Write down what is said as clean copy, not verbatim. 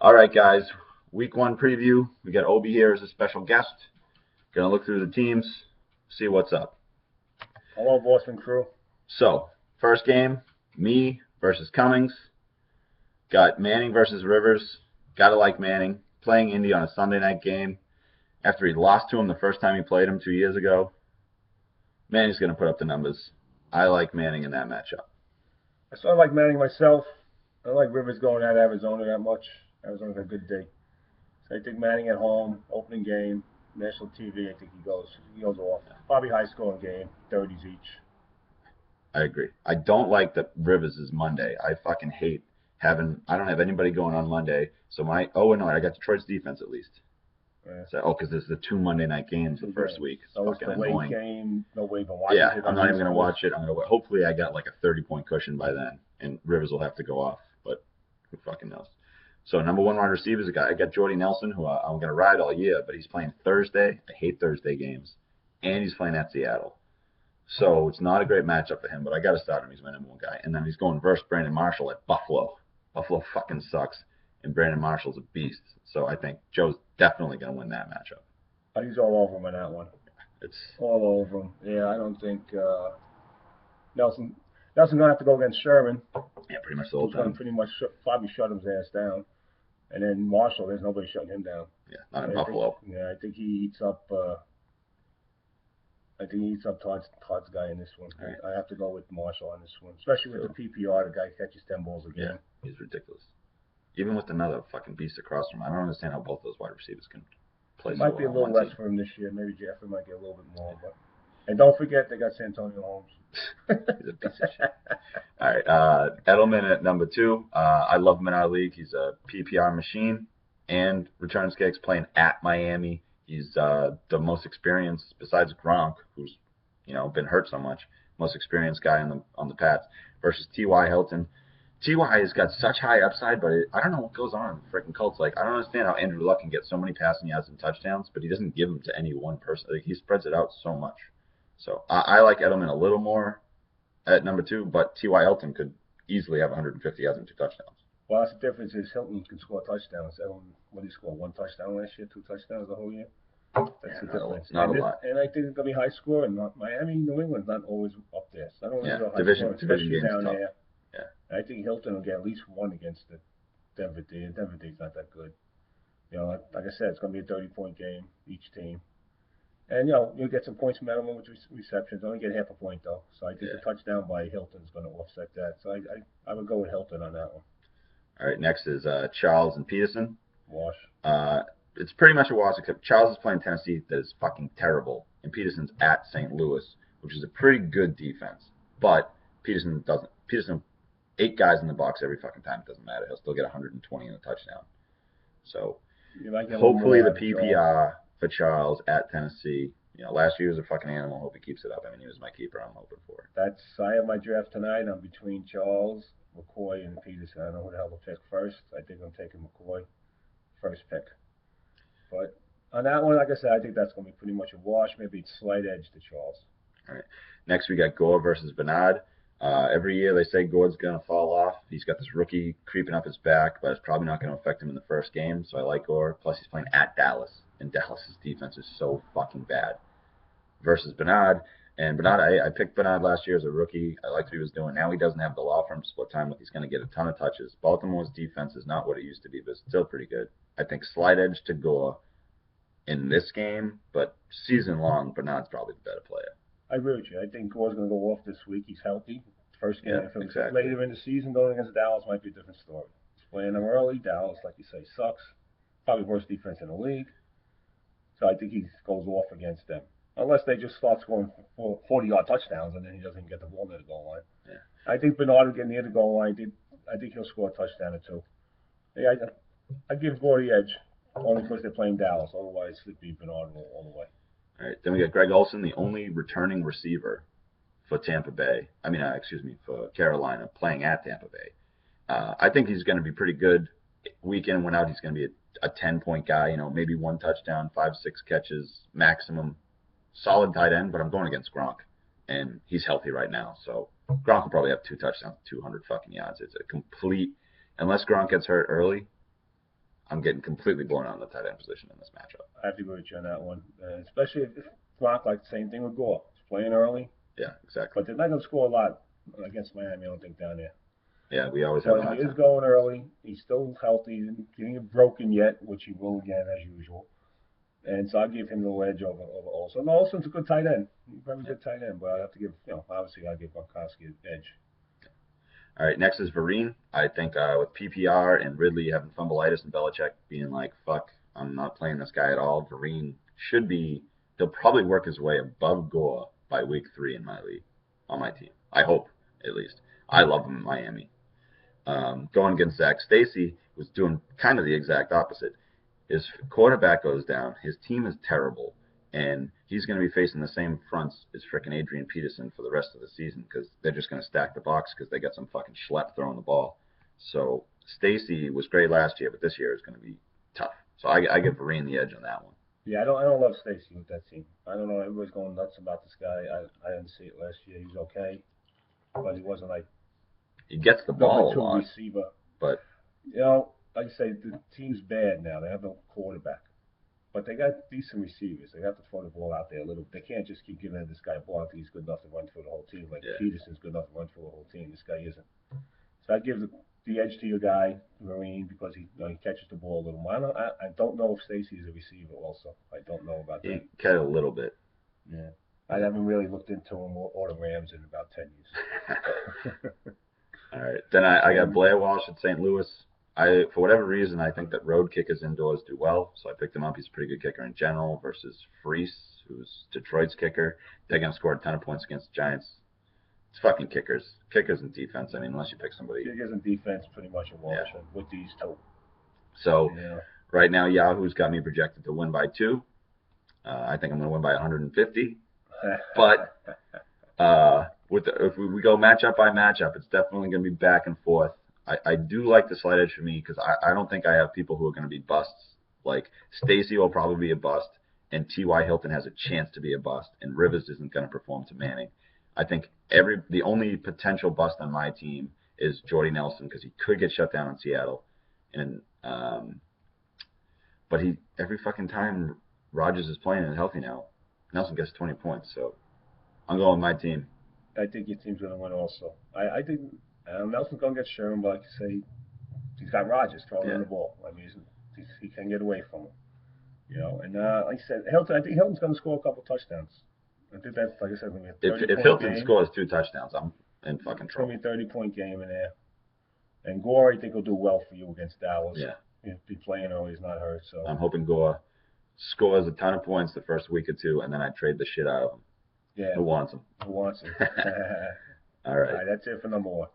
All right, guys. Week 1 preview. We got Obi here as a special guest. Gonna look through the teams, see what's up. Hello, Boston crew. So, first game, me versus Cummings. Got Manning versus Rivers. Gotta like Manning. Playing Indy on a Sunday night game after he lost to him the first time he played him 2 years ago. Manning's gonna put up the numbers. I like Manning in that matchup. I sort of like Manning myself. I don't like Rivers going out of Arizona that much. Arizona's a good day. So I think Manning at home, opening game, national TV. I think he goes off. Probably high scoring game, 30s each. I agree. I don't like that Rivers is Monday. I fucking hate having. I don't have anybody going on Monday. So no, I got Detroit's defense at least. Yeah. So because there's the 2 Monday night games the first week. It's So it's fucking the late annoying. game. Nobody even watches Yeah, it. I'm not even gonna watch it. I'm gonna hopefully I got like a 30-point cushion by then, and Rivers will have to go off. But who fucking knows? So number one wide receiver is a guy. I got Jordy Nelson, who I'm gonna ride all year, but he's playing Thursday. I hate Thursday games, and he's playing at Seattle. So it's not a great matchup for him, but I got to start him. He's my number one guy. And then he's going versus Brandon Marshall at Buffalo. Buffalo fucking sucks, and Brandon Marshall's a beast. So I think Joe's definitely going to win that matchup. He's all over him on that one. It's all over him. Yeah, I don't think Nelson's gonna have to go against Sherman. Yeah, pretty much the whole Who's gonna time. pretty much probably shut his ass down. And then Marshall, there's nobody shutting him down. Yeah, not in I Buffalo. I think he eats up. I think he eats up Todd's guy in this one. Right. I have to go with Marshall on this one, especially with the PPR. The guy catches 10 balls a game. Yeah, he's ridiculous. Even with another fucking beast across from him, I don't understand how both those wide receivers can play. It might be a little less for him this year. Maybe Jeffrey might get a little bit more. And don't forget they got Santonio Holmes. He's a piece of shit. All right, Edelman at number 2. I love him in our league. He's a PPR machine and returns kicks playing at Miami. He's the most experienced, besides Gronk, who's been hurt so much, most experienced guy on the Pats versus T.Y. Hilton. T.Y. has got such high upside, but I don't know what goes on in the freaking Colts. Like, I don't understand how Andrew Luck can get so many passing yards and touchdowns, but he doesn't give them to any one person. Like, he spreads it out so much. So I like Edelman a little more at number 2, but T.Y. Hilton could easily have 150 yards and 2 touchdowns. Well, that's the difference is Hilton can score touchdowns. Edelman, what did he score? 1 touchdown last year, 2 touchdowns the whole year? That's the difference. Not a lot. And I think it's going to be high score. And Miami, New England's not always up there. So I don't want to go high division score, especially games down tough. there. Yeah. I think Hilton will get at least 1 against the Denver D. And Denver D's not that good. Like I said, it's going to be a 30-point game, each team. And, you'll get some points from Edelman with receptions. Only get half a point, though. So I think the touchdown by Hilton is going to offset that. So I would go with Hilton on that one. All right, next is Charles and Peterson. Wash. It's pretty much a wash, except Charles is playing Tennessee that is fucking terrible, and Peterson's at St. Louis, which is a pretty good defense. But Peterson doesn't. Peterson, 8 guys in the box every fucking time. It doesn't matter. He'll still get 120 in a touchdown. So hopefully the PPR for Charles at Tennessee. Last year was a fucking animal. Hope he keeps it up. I mean, he was my keeper. I'm hoping for it. I have my draft tonight. I'm between Charles, McCoy, and Peterson. I don't know who the hell to pick first. I think I'm taking McCoy first pick. But on that one, like I said, I think that's going to be pretty much a wash. Maybe it's slight edge to Charles. All right. Next, we got Gore versus Bernard. Every year they say Gore's going to fall off. He's got this rookie creeping up his back, but it's probably not going to affect him in the first game. So I like Gore. Plus, he's playing at Dallas, and Dallas's defense is so fucking bad. Versus Bernard. And Bernard, I picked Bernard last year as a rookie. I liked what he was doing. Now he doesn't have the law firm split time with. He's going to get a ton of touches. Baltimore's defense is not what it used to be, but it's still pretty good. I think slight edge to Gore in this game, but season long, Bernard's probably the better player. I agree with you. I think Gore's going to go off this week. He's healthy. First game, if it was exactly. Later in the season, going against Dallas might be a different story. He's playing them early. Dallas, like you say, sucks. Probably worst defense in the league. So I think he goes off against them. Unless they just start scoring 40-yard touchdowns and then he doesn't get the ball near the goal line. Yeah. I think Bernard will get near the goal line. I think he'll score a touchdown or 2. Yeah, I give Gore the edge only because they're playing Dallas. Otherwise, it'd be Bernard all the way. All right. Then we got Greg Olsen, the only returning receiver for Tampa Bay. For Carolina, playing at Tampa Bay. I think he's going to be pretty good. Week in and week out, he's going to be a 10-point guy. Maybe 1 touchdown, 5-6 catches maximum. Solid tight end, but I'm going against Gronk, and he's healthy right now. So Gronk will probably have 2 touchdowns, 200 fucking yards. It's a complete, unless Gronk gets hurt early, I'm getting completely blown out in the tight end position in this matchup. I have to agree with you on that one, especially if Flock, like the same thing with Gore. He's playing early, Yeah, exactly. but they're not going to score a lot against Miami, I don't think, down there. Yeah, we always have a But hard he is time. going early. He's still healthy. He ain't broken yet, which he will again, as usual. And so I'll give him the edge over Olsen. And Olsen's a good tight end. He's a very good tight end, but I have to give, obviously I'll give Gronkowski an edge. All right, next is Vereen. I think with PPR and Ridley having fumbleitis and Belichick being like, fuck, I'm not playing this guy at all, Vereen he'll probably work his way above Gore by week 3 in my league, on my team. I hope, at least. I love him in Miami. Going against Zach Stacy was doing kind of the exact opposite. His quarterback goes down, his team is terrible, and he's going to be facing the same fronts as frickin' Adrian Peterson for the rest of the season because they're just going to stack the box because they got some fucking schlep throwing the ball. So Stacy was great last year, but this year is going to be tough. So I give Vereen the edge on that one. Yeah, I don't love Stacy with that team. I don't know. Everybody's going nuts about this guy. I didn't see it last year. He was okay, but he wasn't like He gets the ball a number 2 lot, receiver. but Like I say, the team's bad now. They have no quarterback. But they got decent receivers. They have to throw the ball out there a little. They can't just keep giving this guy a ball. I think he's good enough to run through the whole team. Like Peterson's good enough to run through the whole team. This guy isn't. So I give the edge to your guy, Marine, because he catches the ball a little more. I don't know if Stacy is a receiver also. I don't know about that. he cut a little bit. Yeah. I haven't really looked into him or the Rams in about 10 years. All right. Then I got Blair Walsh at St. Louis. For whatever reason, I think that road kickers indoors do well, so I picked him up. He's a pretty good kicker in general versus Freese, who's Detroit's kicker. They're going to score a ton of points against the Giants. It's fucking kickers. Kickers and defense, I mean, unless you pick somebody. Kickers and defense pretty much a wash with these two. So right now, Yahoo's got me projected to win by 2. I think I'm going to win by 150. But if we go matchup by matchup, it's definitely going to be back and forth. I do like the slight edge for me because I don't think I have people who are going to be busts. Like Stacy will probably be a bust, and T.Y. Hilton has a chance to be a bust, and Rivers isn't going to perform to Manning. I think the only potential bust on my team is Jordy Nelson because he could get shut down in Seattle, and but every fucking time Rodgers is playing and healthy now, Nelson gets 20 points. So I'm going with my team. I think your team's going to win also. I think Nelson's going to get Sherman, but like you say, he's got Rodgers throwing him the ball. I mean, he can get away from him. And like I said, Hilton, I think Hilton's going to score a couple touchdowns. I think that's, like I said, going to be a 30-point If Hilton game. scores 2 touchdowns, I'm in fucking trouble. It's going to be a 30-point game in there. And Gore, I think, will do well for you against Dallas. Yeah. He'll be playing early. He's not hurt. So I'm hoping Gore scores a ton of points the first week or 2, and then I trade the shit out of him. Yeah. Who wants him? Who wants him? All right. All right, that's it for number 1.